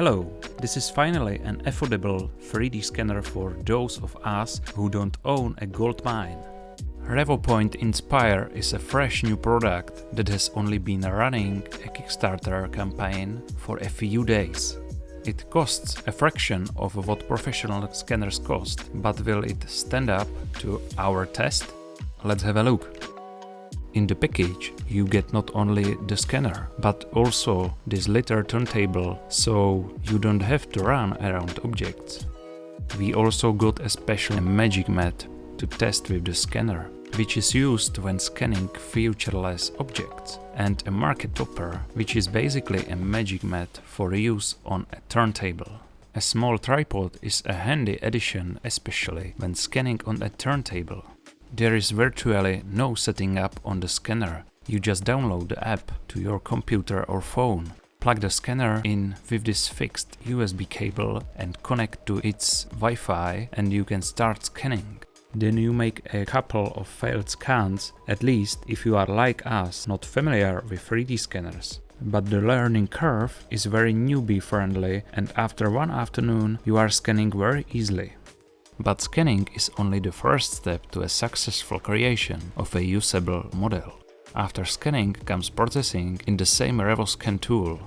Hello, this is finally an affordable 3D scanner for those of us who don't own a gold mine. Revopoint INSPIRE is a fresh new product that has only been running a Kickstarter campaign for a few days. It costs a fraction of what professional scanners cost, but will it stand up to our test? Let's have a look. In the package you get not only the scanner, but also this little turntable, so you don't have to run around objects. We also got a special magic mat to test with the scanner, which is used when scanning featureless objects, and a market topper, which is basically a magic mat for use on a turntable. A small tripod is a handy addition, especially when scanning on a turntable. There is virtually no setting up on the scanner. You just download the app to your computer or phone, plug the scanner in with this fixed USB cable and connect to its Wi-Fi, and you can start scanning. Then you make a couple of failed scans, at least if you are like us, not familiar with 3D scanners. But the learning curve is very newbie friendly, and after one afternoon you are scanning very easily. But scanning is only the first step to a successful creation of a usable model. After scanning comes processing in the same RevoScan tool.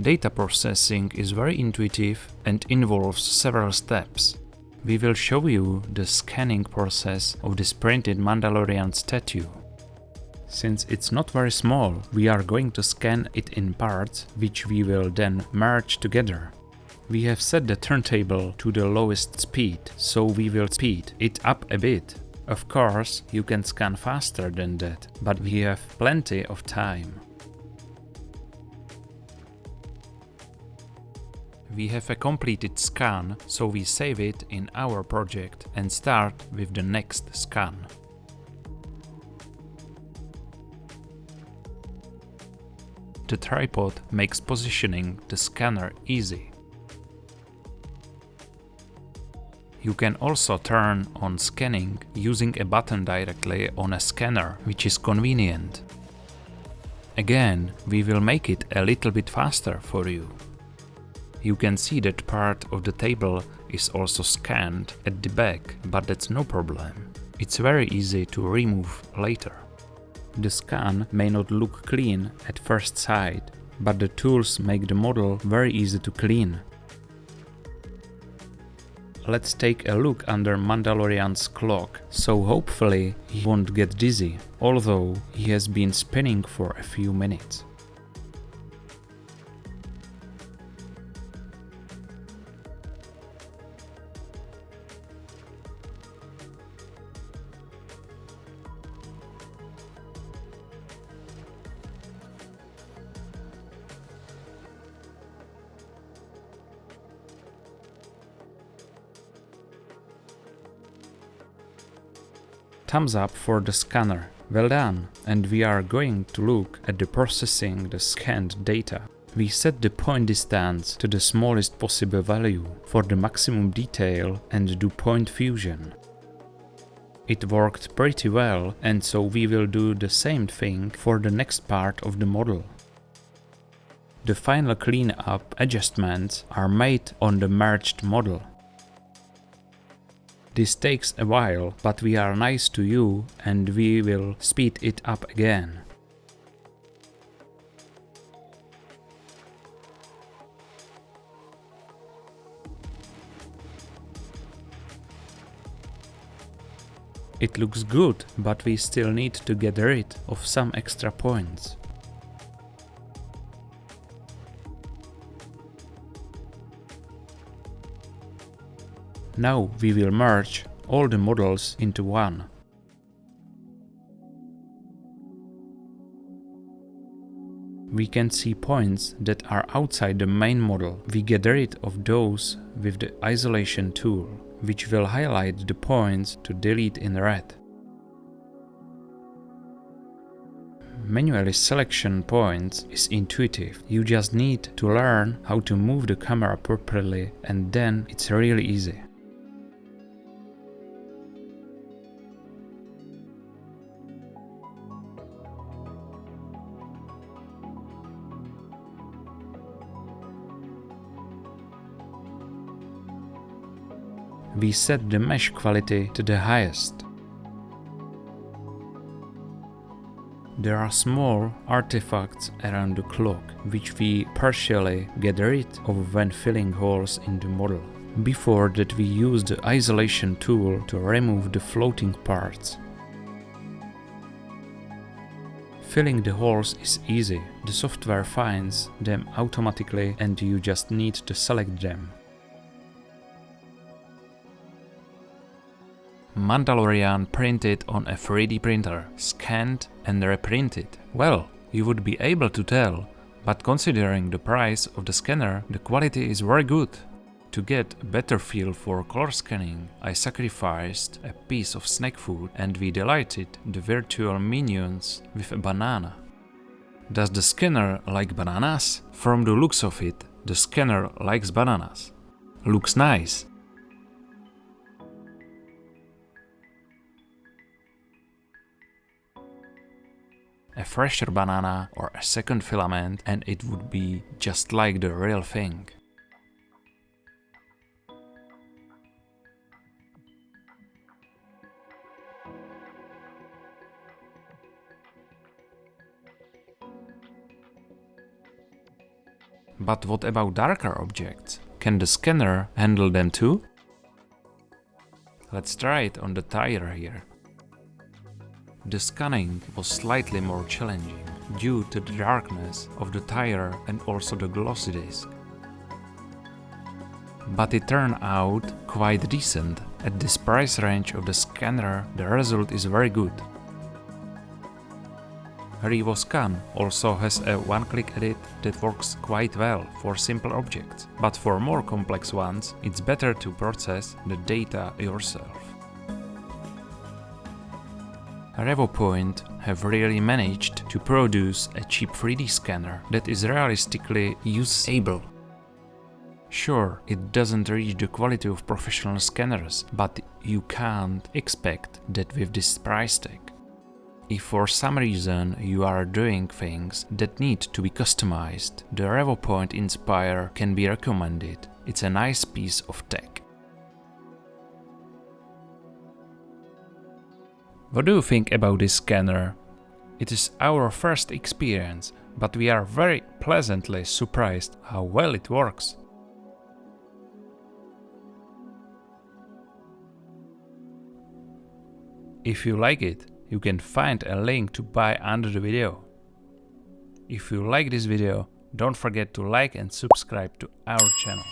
Data processing is very intuitive and involves several steps. We will show you the scanning process of this printed Mandalorian statue. Since it's not very small, we are going to scan it in parts, which we will then merge together. We have set the turntable to the lowest speed, so we will speed it up a bit. Of course, you can scan faster than that, but we have plenty of time. We have a completed scan, so we save it in our project and start with the next scan. The tripod makes positioning the scanner easy. You can also turn on scanning using a button directly on a scanner, which is convenient. Again, we will make it a little bit faster for you. You can see that part of the table is also scanned at the back, but that's no problem. It's very easy to remove later. The scan may not look clean at first sight, but the tools make the model very easy to clean. Let's take a look under Mandalorian's clock, so hopefully he won't get dizzy, although he has been spinning for a few minutes. Thumbs up for the scanner. Well done! And we are going to look at the processing the scanned data. We set the point distance to the smallest possible value for the maximum detail and do point fusion. It worked pretty well, and so we will do the same thing for the next part of the model. The final cleanup adjustments are made on the merged model. This takes a while, but we are nice to you and we will speed it up again. It looks good, but we still need to get rid of some extra points. Now we will merge all the models into one. We can see points that are outside the main model. We get rid of those with the isolation tool, which will highlight the points to delete in red. Manually selection points is intuitive. You just need to learn how to move the camera properly, and then it's really easy. We set the mesh quality to the highest. There are small artifacts around the clock, which we partially get rid of when filling holes in the model. Before that, we use the isolation tool to remove the floating parts. Filling the holes is easy. The software finds them automatically and you just need to select them. Mandalorian printed on a 3D printer, scanned and reprinted. Well, you would be able to tell, but considering the price of the scanner, the quality is very good. To get a better feel for color scanning, I sacrificed a piece of snack food and we delighted the virtual minions with a banana. Does the scanner like bananas? From the looks of it, the scanner likes bananas. Looks nice. A fresher banana or a second filament and it would be just like the real thing. But what about darker objects? Can the scanner handle them too? Let's try it on the tire here. The scanning was slightly more challenging due to the darkness of the tire and also the glossy disc. But it turned out quite decent. At this price range of the scanner, the result is very good. RevoScan also has a one-click edit that works quite well for simple objects, but for more complex ones, it's better to process the data yourself. Revopoint have really managed to produce a cheap 3D scanner that is realistically usable. Sure, it doesn't reach the quality of professional scanners, but you can't expect that with this price tag. If for some reason you are doing things that need to be customized, the Revopoint INSPIRE can be recommended. It's a nice piece of tech. What do you think about this scanner? It is our first experience, but we are very pleasantly surprised how well it works. If you like it, you can find a link to buy under the video. If you like this video, don't forget to like and subscribe to our channel.